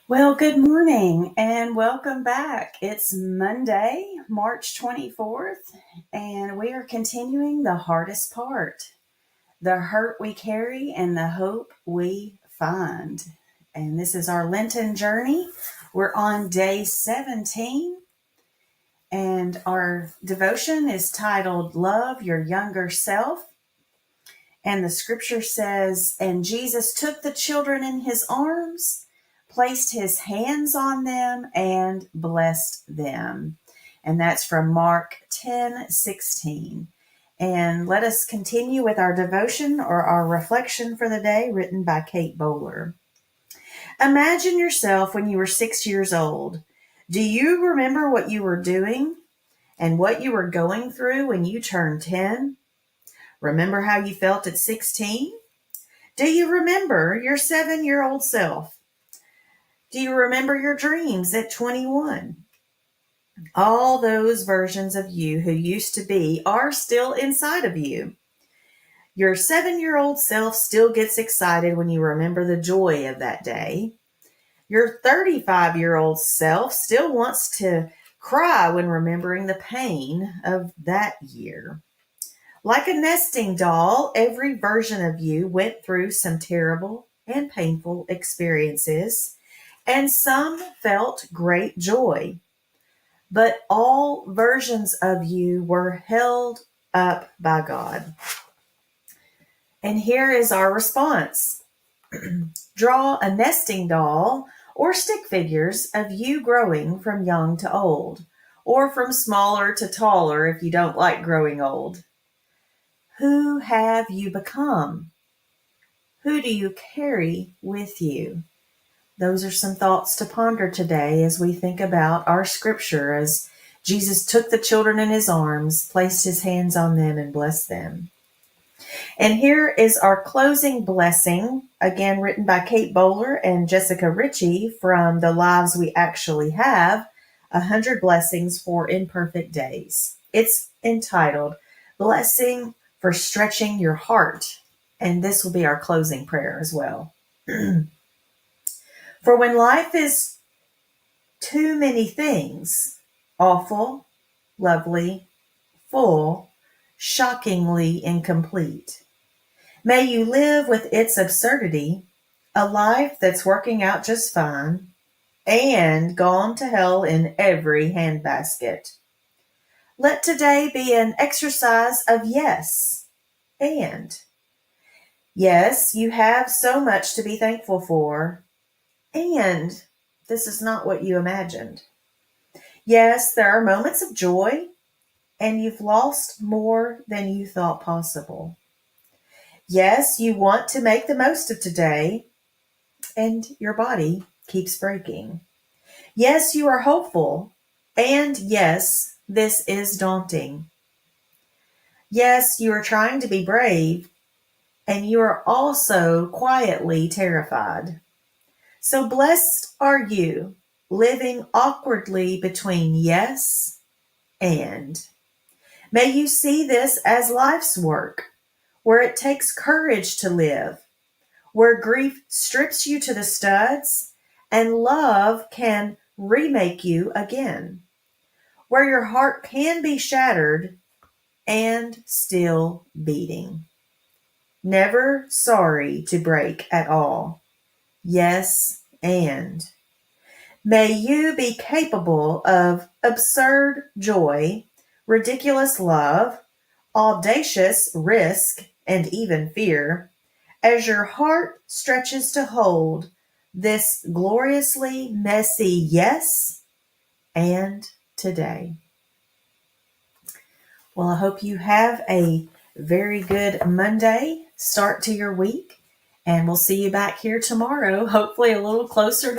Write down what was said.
Well, good morning and welcome back. It's Monday, March 24th, and we are continuing the hardest part, the hurt we carry and the hope we find. And this is our Lenten journey. We're on day 17, and our devotion is titled Love Your Younger Self. And the scripture says, And Jesus took the children in his arms, placed his hands on them, and blessed them. And that's from Mark 10:16. And let us continue with our devotion or our reflection for the day, written by Kate Bowler. Imagine yourself when you were 6 years old. Do you remember what you were doing and what you were going through when you turned 10? Remember how you felt at 16? Do you remember your 7-year-old self? Do you remember your dreams at 21? All those versions of you who used to be are still inside of you. Your 7-year-old self still gets excited when you remember the joy of that day. Your 35-year-old self still wants to cry when remembering the pain of that year. Like a nesting doll, every version of you went through some terrible and painful experiences, and some felt great joy. But all versions of you were held up by God. And here is our response. Draw a nesting doll or stick figures of you growing from young to old, or from smaller to taller if you don't like growing old. Who have you become? Who do you carry with you? Those are some thoughts to ponder today as we think about our scripture as Jesus took the children in his arms, placed his hands on them, and blessed them. And here is our closing blessing, again written by Kate Bowler and Jessica Ritchie from The Lives We Actually Have, 100 Blessings for Imperfect Days. It's entitled Blessing for Stretching Your Heart. And this will be our closing prayer as well. For when life is too many things, awful, lovely, full, shockingly incomplete, may you live with its absurdity, a life that's working out just fine, and gone to hell in every handbasket. Let today be an exercise of yes and. Yes, you have so much to be thankful for, and this is not what you imagined. Yes, there are moments of joy, and you've lost more than you thought possible. Yes, you want to make the most of today, and your body keeps breaking. Yes, you are hopeful, and yes, this is daunting. Yes, you are trying to be brave, and you are also quietly terrified. So blessed are you, living awkwardly between yes and. May you see this as life's work, where it takes courage to live, where grief strips you to the studs, and love can remake you again, where your heart can be shattered and still beating. Never sorry to break at all. Yes, and. May you be capable of absurd joy, ridiculous love, audacious risk, and even fear, as your heart stretches to hold this gloriously messy yes and today. Well, I hope you have a very good Monday start to your week, and we'll see you back here tomorrow, hopefully a little closer to